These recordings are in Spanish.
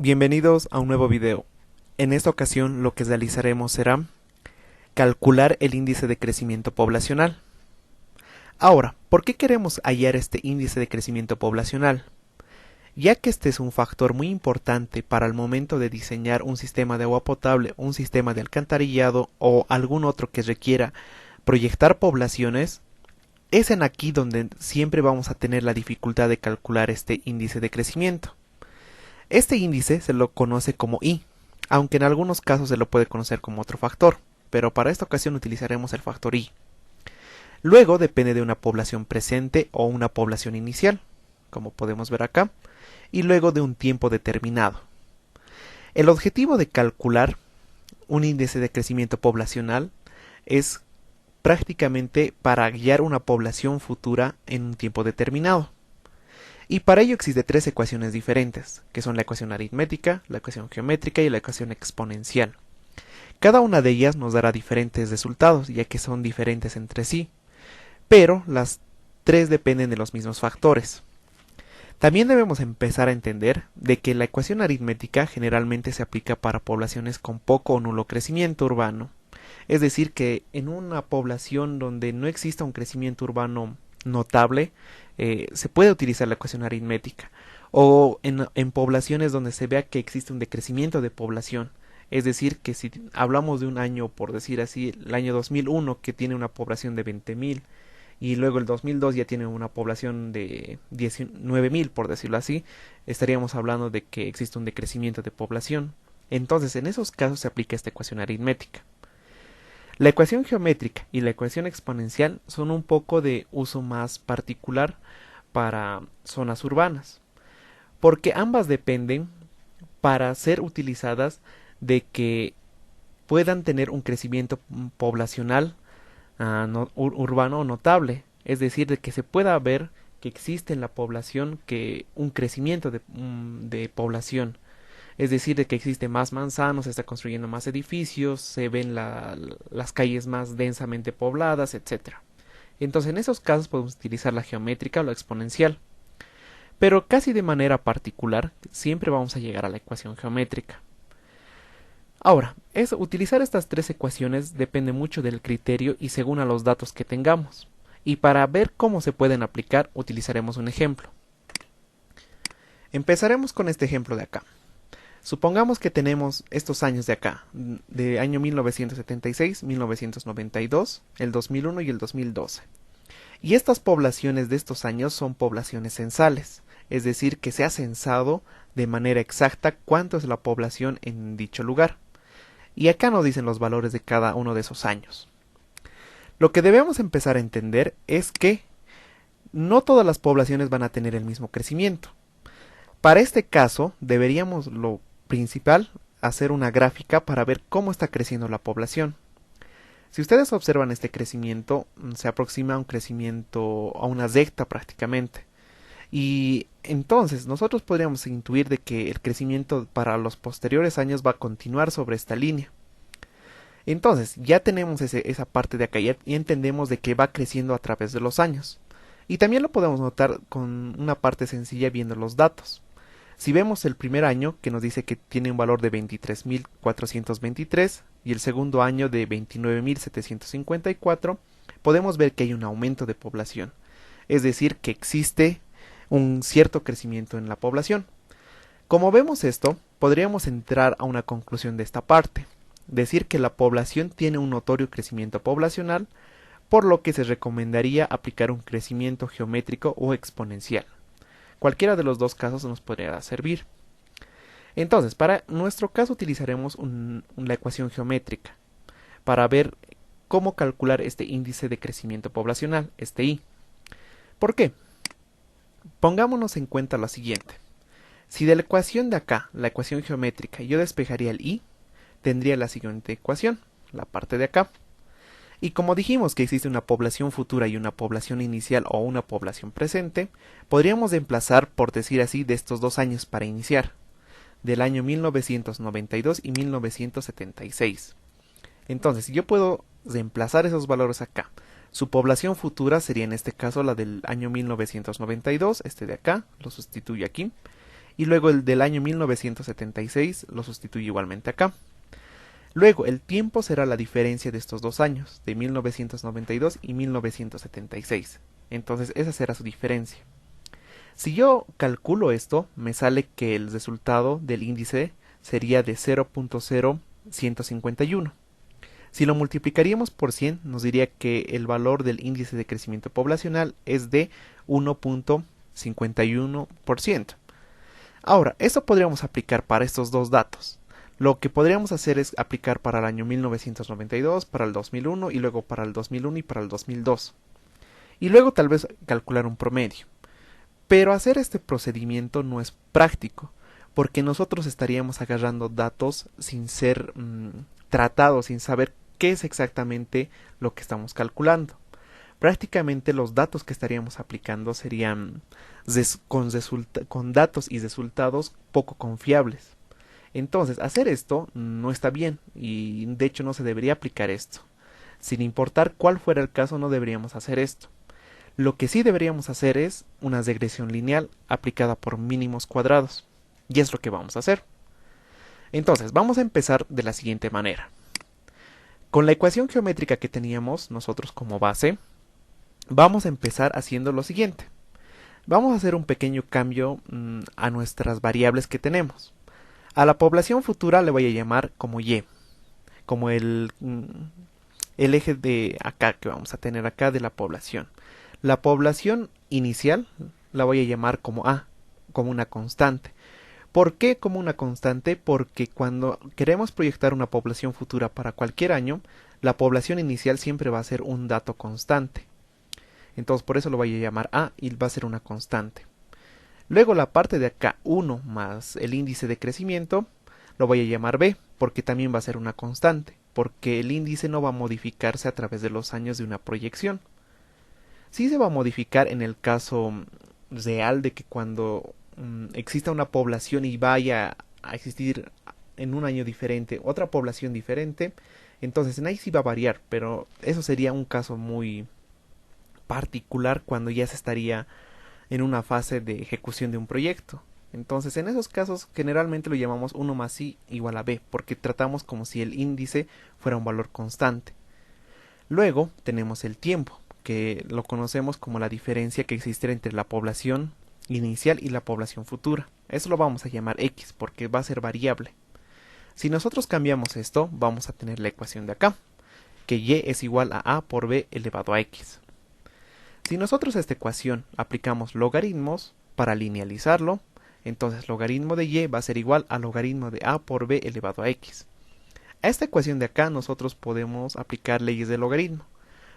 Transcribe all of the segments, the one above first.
Bienvenidos a un nuevo video. En esta ocasión lo que realizaremos será calcular el índice de crecimiento poblacional. Ahora, ¿por qué queremos hallar este índice de crecimiento poblacional? Ya que este es un factor muy importante para el momento de diseñar un sistema de agua potable, un sistema de alcantarillado o algún otro que requiera proyectar poblaciones, es en aquí donde siempre vamos a tener la dificultad de calcular este índice de crecimiento. Este índice se lo conoce como I, aunque en algunos casos se lo puede conocer como otro factor, pero para esta ocasión utilizaremos el factor I. Luego depende de una población presente o una población inicial, como podemos ver acá, y luego de un tiempo determinado. El objetivo de calcular un índice de crecimiento poblacional es prácticamente para guiar una población futura en un tiempo determinado. Y para ello existen tres ecuaciones diferentes, que son la ecuación aritmética, la ecuación geométrica y la ecuación exponencial. Cada una de ellas nos dará diferentes resultados, ya que son diferentes entre sí, pero las tres dependen de los mismos factores. También debemos empezar a entender de que la ecuación aritmética generalmente se aplica para poblaciones con poco o nulo crecimiento urbano, es decir, que en una población donde no exista un crecimiento urbano notable, se puede utilizar la ecuación aritmética, o en poblaciones donde se vea que existe un decrecimiento de población, es decir, que si hablamos de un año, por decir así, el año 2001 que tiene una población de 20.000 y luego el 2002 ya tiene una población de 19.000, por decirlo así, estaríamos hablando de que existe un decrecimiento de población. Entonces, en esos casos se aplica esta ecuación aritmética. La ecuación geométrica y la ecuación exponencial son un poco de uso más particular para zonas urbanas, porque ambas dependen para ser utilizadas de que puedan tener un crecimiento poblacional urbano notable, es decir, de que se pueda ver que existe en la población que un crecimiento de población. Es decir, de que existe más manzanos, se está construyendo más edificios, se ven las calles más densamente pobladas, etc. Entonces, en esos casos podemos utilizar la geométrica o la exponencial. Pero casi de manera particular, siempre vamos a llegar a la ecuación geométrica. Ahora, utilizar estas tres ecuaciones depende mucho del criterio y según a los datos que tengamos. Y para ver cómo se pueden aplicar, utilizaremos un ejemplo. Empezaremos con este ejemplo de acá. Supongamos que tenemos estos años de acá, de año 1976, 1992, el 2001 y el 2012. Y estas poblaciones de estos años son poblaciones censales, es decir, que se ha censado de manera exacta cuánto es la población en dicho lugar. Y acá nos dicen los valores de cada uno de esos años. Lo que debemos empezar a entender es que no todas las poblaciones van a tener el mismo crecimiento. Para este caso, deberíamos lo principal hacer una gráfica para ver cómo está creciendo la población. Si ustedes observan este crecimiento, se aproxima a un crecimiento, a una recta prácticamente. Y entonces nosotros podríamos intuir de que el crecimiento para los posteriores años va a continuar sobre esta línea. Entonces ya tenemos esa parte de acá y entendemos de que va creciendo a través de los años. Y también lo podemos notar con una parte sencilla viendo los datos. Si vemos el primer año, que nos dice que tiene un valor de 23.423 y el segundo año de 29.754, podemos ver que hay un aumento de población. Es decir, que existe un cierto crecimiento en la población. Como vemos esto, podríamos entrar a una conclusión de esta parte. Decir que la población tiene un notorio crecimiento poblacional, por lo que se recomendaría aplicar un crecimiento geométrico o exponencial. Cualquiera de los dos casos nos podría servir. Entonces, para nuestro caso utilizaremos la ecuación geométrica para ver cómo calcular este índice de crecimiento poblacional, este I. ¿Por qué? Pongámonos en cuenta lo siguiente. Si de la ecuación de acá, la ecuación geométrica, yo despejaría el I, tendría la siguiente ecuación, la parte de acá. Y como dijimos que existe una población futura y una población inicial o una población presente, podríamos reemplazar, por decir así, de estos dos años para iniciar, del año 1992 y 1976. Entonces, si yo puedo reemplazar esos valores acá, su población futura sería en este caso la del año 1992, este de acá, lo sustituyo aquí, y luego el del año 1976 lo sustituyo igualmente acá. Luego el tiempo será la diferencia de estos dos años, de 1992 y 1976. Entonces esa será su diferencia. Si yo calculo esto, me sale que el resultado del índice sería de 0.0151. Si lo multiplicaríamos por 100, nos diría que el valor del índice de crecimiento poblacional es de 1.51%. Ahora, esto podríamos aplicar para estos dos datos. Lo que podríamos hacer es aplicar para el año 1992, para el 2001 y luego para el 2001 y para el 2002. Y luego tal vez calcular un promedio. Pero hacer este procedimiento no es práctico, porque nosotros estaríamos agarrando datos sin ser tratados, sin saber qué es exactamente lo que estamos calculando. Prácticamente los datos que estaríamos aplicando serían con datos y resultados poco confiables. Entonces, hacer esto no está bien y de hecho no se debería aplicar esto. Sin importar cuál fuera el caso, no deberíamos hacer esto. Lo que sí deberíamos hacer es una regresión lineal aplicada por mínimos cuadrados. Y es lo que vamos a hacer. Entonces, vamos a empezar de la siguiente manera. Con la ecuación geométrica que teníamos nosotros como base, vamos a empezar haciendo lo siguiente. Vamos a hacer un pequeño cambio a nuestras variables que tenemos. A la población futura le voy a llamar como Y, como el eje de acá que vamos a tener acá de la población. La población inicial la voy a llamar como A, como una constante. ¿Por qué como una constante? Porque cuando queremos proyectar una población futura para cualquier año, la población inicial siempre va a ser un dato constante. Entonces por eso lo voy a llamar A y va a ser una constante. Luego la parte de acá, 1 más el índice de crecimiento, lo voy a llamar B, porque también va a ser una constante, porque el índice no va a modificarse a través de los años de una proyección. Sí se va a modificar en el caso real de que cuando exista una población y vaya a existir en un año diferente otra población diferente, entonces en ahí sí va a variar, pero eso sería un caso muy particular cuando ya se estaría en una fase de ejecución de un proyecto. Entonces en esos casos generalmente lo llamamos 1 más i igual a b, porque tratamos como si el índice fuera un valor constante. Luego tenemos el tiempo, que lo conocemos como la diferencia que existe entre la población inicial y la población futura. Eso lo vamos a llamar x, porque va a ser variable. Si nosotros cambiamos esto, vamos a tener la ecuación de acá, que y es igual a por b elevado a x. Si nosotros a esta ecuación aplicamos logaritmos para linealizarlo, entonces logaritmo de y va a ser igual a logaritmo de a por b elevado a x. A esta ecuación de acá nosotros podemos aplicar leyes de logaritmo.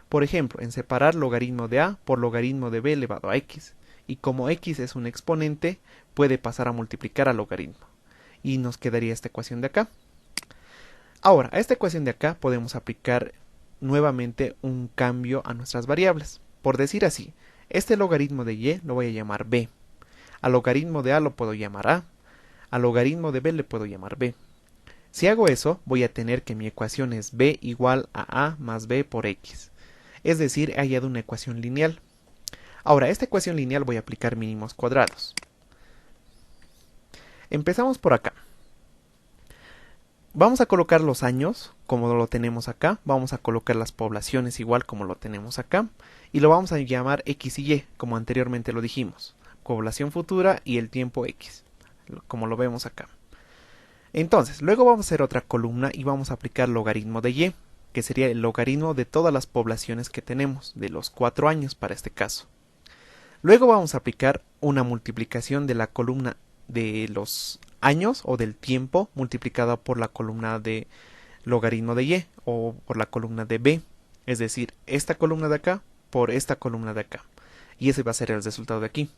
Por ejemplo, en separar logaritmo de a por logaritmo de b elevado a x. Y como x es un exponente, puede pasar a multiplicar al logaritmo. Y nos quedaría esta ecuación de acá. Ahora, a esta ecuación de acá podemos aplicar nuevamente un cambio a nuestras variables. Por decir así, este logaritmo de y lo voy a llamar b. Al logaritmo de a lo puedo llamar a. Al logaritmo de b le puedo llamar b. Si hago eso, voy a tener que mi ecuación es b igual a más b por x. Es decir, he hallado una ecuación lineal. Ahora, a esta ecuación lineal voy a aplicar mínimos cuadrados. Empezamos por acá. Vamos a colocar los años como lo tenemos acá. Vamos a colocar las poblaciones igual como lo tenemos acá. Y lo vamos a llamar x y y, como anteriormente lo dijimos. Población futura y el tiempo x, como lo vemos acá. Entonces, luego vamos a hacer otra columna y vamos a aplicar logaritmo de y, que sería el logaritmo de todas las poblaciones que tenemos, de los 4 años para este caso. Luego vamos a aplicar una multiplicación de la columna de los años o del tiempo multiplicada por la columna de logaritmo de y o por la columna de b, es decir, esta columna de acá por esta columna de acá, y ese va a ser el resultado de aquí.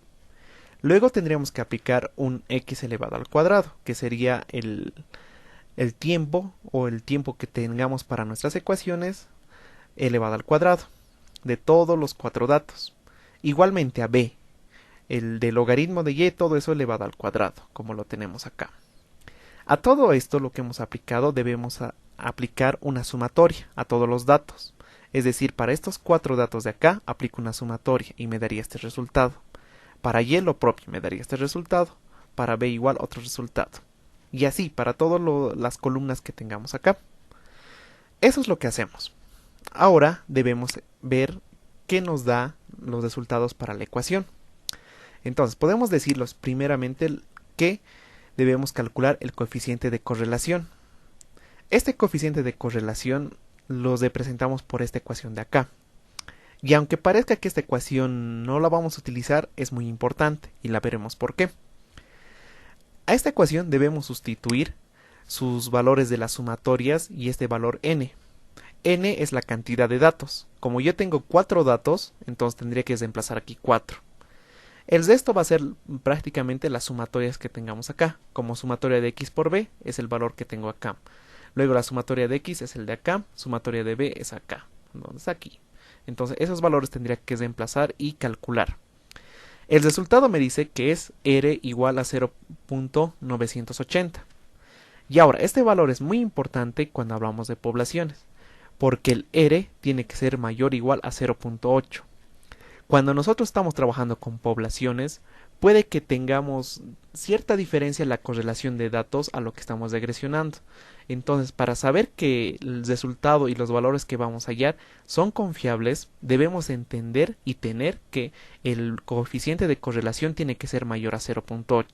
Luego tendríamos que aplicar un x elevado al cuadrado, que sería el tiempo o el tiempo que tengamos para nuestras ecuaciones elevado al cuadrado de todos los 4 datos. Igualmente a b, el de logaritmo de y, todo eso elevado al cuadrado, como lo tenemos acá. A todo esto lo que hemos aplicado debemos aplicar una sumatoria a todos los datos. Es decir, para estos 4 datos de acá aplico una sumatoria y me daría este resultado. Para y lo propio me daría este resultado. para B igual otro resultado. Y así para todas las columnas que tengamos acá. Eso es lo que hacemos. Ahora debemos ver qué nos da los resultados para la ecuación. Entonces podemos decirlos primeramente que debemos calcular el coeficiente de correlación. Este coeficiente de correlación lo representamos por esta ecuación de acá. Y aunque parezca que esta ecuación no la vamos a utilizar, es muy importante y la veremos por qué. A esta ecuación debemos sustituir sus valores de las sumatorias y este valor n. N es la cantidad de datos. Como yo tengo 4 datos, entonces tendría que reemplazar aquí 4. El resto va a ser prácticamente las sumatorias que tengamos acá. Como sumatoria de x por b es el valor que tengo acá. Luego la sumatoria de x es el de acá, sumatoria de b es acá, entonces aquí. Entonces esos valores tendría que reemplazar y calcular. El resultado me dice que es R igual a 0.980. Y ahora, este valor es muy importante cuando hablamos de poblaciones, porque el R tiene que ser mayor o igual a 0.8. Cuando nosotros estamos trabajando con poblaciones, puede que tengamos cierta diferencia en la correlación de datos a lo que estamos regresionando. Entonces, para saber que el resultado y los valores que vamos a hallar son confiables, debemos entender y tener que el coeficiente de correlación tiene que ser mayor a 0.8.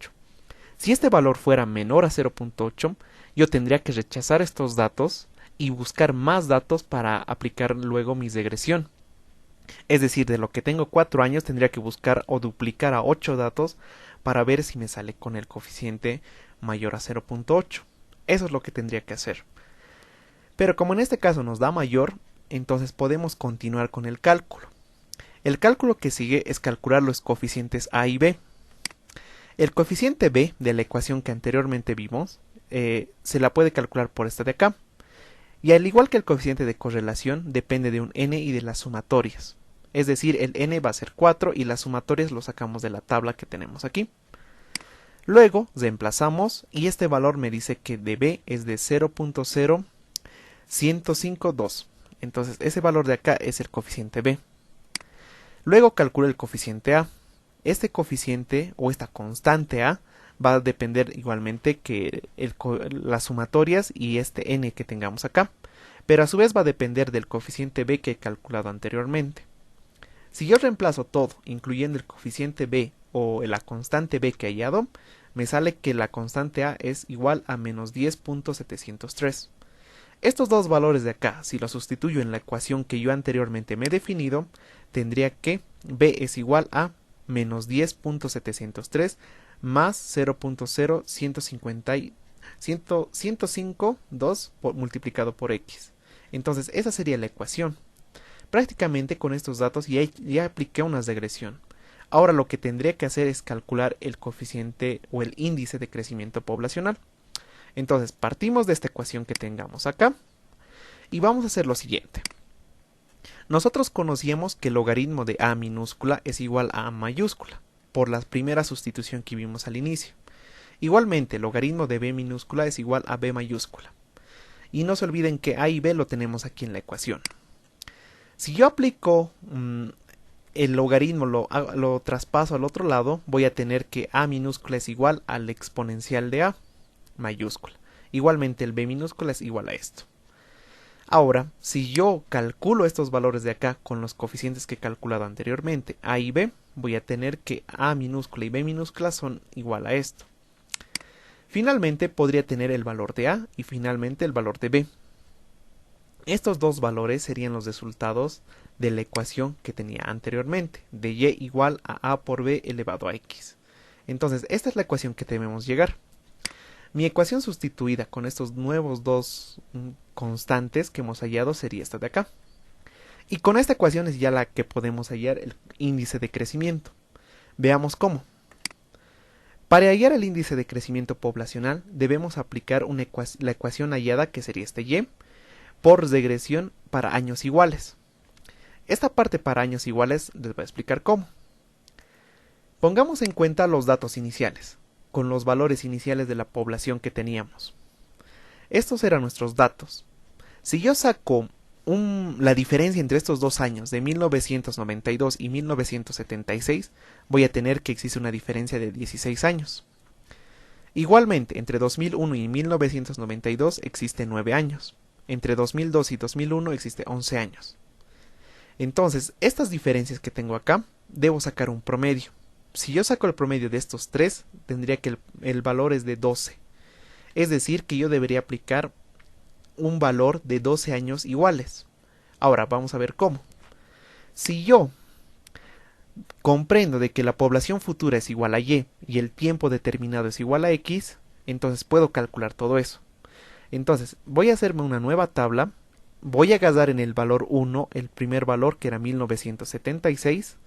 Si este valor fuera menor a 0.8, yo tendría que rechazar estos datos y buscar más datos para aplicar luego mi regresión. Es decir, de lo que tengo 4 años tendría que buscar o duplicar a 8 datos para ver si me sale con el coeficiente mayor a 0.8. Eso es lo que tendría que hacer. Pero como en este caso nos da mayor, entonces podemos continuar con el cálculo. El cálculo que sigue es calcular los coeficientes A y B. El coeficiente B de la ecuación que anteriormente vimos se la puede calcular por esta de acá. Y al igual que el coeficiente de correlación, depende de un n y de las sumatorias. Es decir, el n va a ser 4 y las sumatorias lo sacamos de la tabla que tenemos aquí. Luego reemplazamos y este valor me dice que de b es de 0.0152. Entonces ese valor de acá es el coeficiente b. Luego calculo el coeficiente a. Este coeficiente o esta constante a va a depender igualmente que las sumatorias y este n que tengamos acá, pero a su vez va a depender del coeficiente b que he calculado anteriormente. Si yo reemplazo todo, incluyendo el coeficiente b o la constante b que he hallado, me sale que la constante a es igual a menos 10.703. Estos dos valores de acá, si los sustituyo en la ecuación que yo anteriormente me he definido, tendría que b es igual a menos 10.703 más 0.0152 multiplicado por x. Entonces esa sería la ecuación. Prácticamente con estos datos ya apliqué una regresión. Ahora lo que tendría que hacer es calcular el coeficiente o el índice de crecimiento poblacional. Entonces partimos de esta ecuación que tengamos acá y vamos a hacer lo siguiente. Nosotros conocíamos que el logaritmo de a minúscula es igual a mayúscula, por la primera sustitución que vimos al inicio. Igualmente, el logaritmo de b minúscula es igual a b mayúscula. Y no se olviden que a y b lo tenemos aquí en la ecuación. Si yo aplico el logaritmo, lo traspaso al otro lado, voy a tener que a minúscula es igual al exponencial de a mayúscula. Igualmente el b minúscula es igual a esto. Ahora, si yo calculo estos valores de acá con los coeficientes que he calculado anteriormente, a y b, voy a tener que a minúscula y b minúscula son igual a esto. Finalmente podría tener el valor de a y finalmente el valor de b. Estos dos valores serían los resultados de la ecuación que tenía anteriormente, de y igual a por b elevado a x. Entonces, esta es la ecuación que debemos llegar. Mi ecuación sustituida con estos nuevos dos constantes que hemos hallado sería esta de acá. Y con esta ecuación es ya la que podemos hallar el índice de crecimiento. Veamos cómo. Para hallar el índice de crecimiento poblacional debemos aplicar la ecuación hallada, que sería este y, por regresión para años iguales. Esta parte para años iguales les voy a explicar cómo. Pongamos en cuenta los datos iniciales, con los valores iniciales de la población que teníamos. Estos eran nuestros datos. Si yo saco la diferencia entre estos dos años de 1992 y 1976, voy a tener que existe una diferencia de 16 años. Igualmente, entre 2001 y 1992 existe 9 años. Entre 2002 y 2001 existe 11 años. Entonces, estas diferencias que tengo acá, debo sacar un promedio. Si yo saco el promedio de estos tres, tendría que el valor es de 12. Es decir, que yo debería aplicar un valor de 12 años iguales. Ahora, vamos a ver cómo. Si yo comprendo de que la población futura es igual a y el tiempo determinado es igual a x, entonces puedo calcular todo eso. Entonces, voy a hacerme una nueva tabla. Voy a gastar en el valor 1 el primer valor, que era 1976,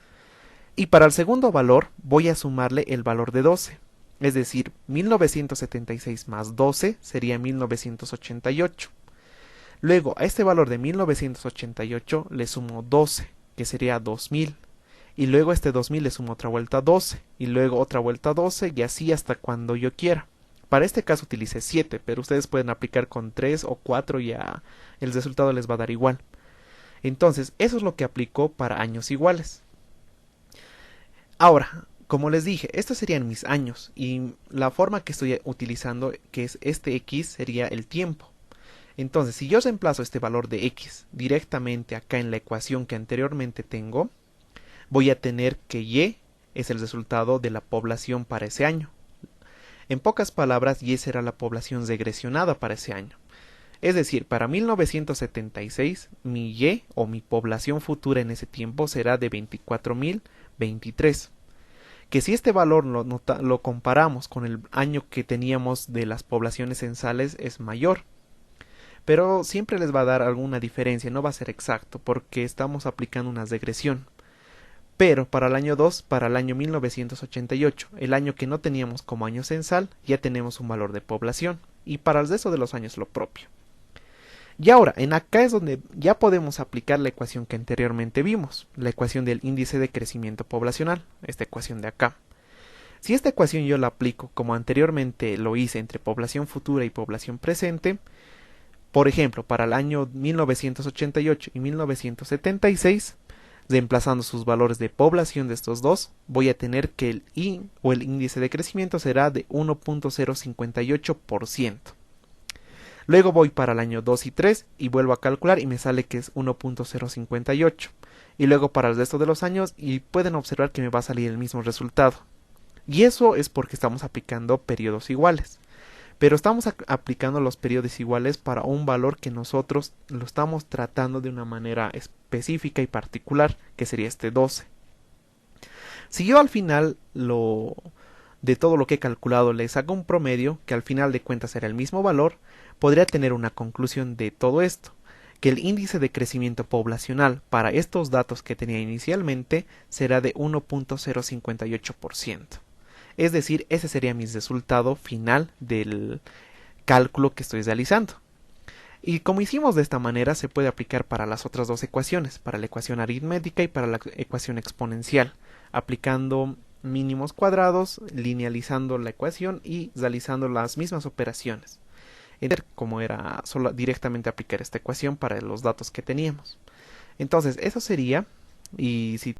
y para el segundo valor voy a sumarle el valor de 12. Es decir, 1976 más 12 sería 1988. Luego a este valor de 1988 le sumo 12, que sería 2000. Y luego a este 2000 le sumo otra vuelta 12. Y luego otra vuelta 12 y así hasta cuando yo quiera. Para este caso utilicé 7, pero ustedes pueden aplicar con 3 o 4 y ya el resultado les va a dar igual. Entonces, eso es lo que aplicó para años iguales. Ahora, como les dije, estos serían mis años y la forma que estoy utilizando, que es este x, sería el tiempo. Entonces, si yo reemplazo este valor de x directamente acá en la ecuación que anteriormente tengo, voy a tener que y es el resultado de la población para ese año. En pocas palabras, y será la población regresionada para ese año. Es decir, para 1976, mi y o mi población futura en ese tiempo será de 24.023. Que si este valor lo comparamos con el año que teníamos de las poblaciones censales es mayor. Pero siempre les va a dar alguna diferencia, no va a ser exacto, porque estamos aplicando una regresión. Pero para el año 2, para el año 1988, el año que no teníamos como año censal, ya tenemos un valor de población. Y para el resto de los años lo propio. Y ahora, en acá es donde ya podemos aplicar la ecuación que anteriormente vimos, la ecuación del índice de crecimiento poblacional, esta ecuación de acá. Si esta ecuación yo la aplico como anteriormente lo hice entre población futura y población presente, por ejemplo, para el año 1988 y 1976, reemplazando sus valores de población de estos dos, voy a tener que el I o el índice de crecimiento será de 1.058%. Luego voy para el año 2 y 3 y vuelvo a calcular y me sale que es 1.058. Y luego para el resto de los años y pueden observar que me va a salir el mismo resultado. Y eso es porque estamos aplicando periodos iguales. Pero estamos aplicando los periodos iguales para un valor que nosotros lo estamos tratando de una manera específica y particular, que sería este 12. Si yo al final de todo lo que he calculado le saco un promedio, que al final de cuentas será el mismo valor, podría tener una conclusión de todo esto, que el índice de crecimiento poblacional para estos datos que tenía inicialmente será de 1.058%. Es decir, ese sería mi resultado final del cálculo que estoy realizando. Y como hicimos de esta manera, se puede aplicar para las otras dos ecuaciones, para la ecuación aritmética y para la ecuación exponencial, aplicando mínimos cuadrados, linealizando la ecuación y realizando las mismas operaciones. Como era solo directamente aplicar esta ecuación para los datos que teníamos. Entonces, eso sería, y si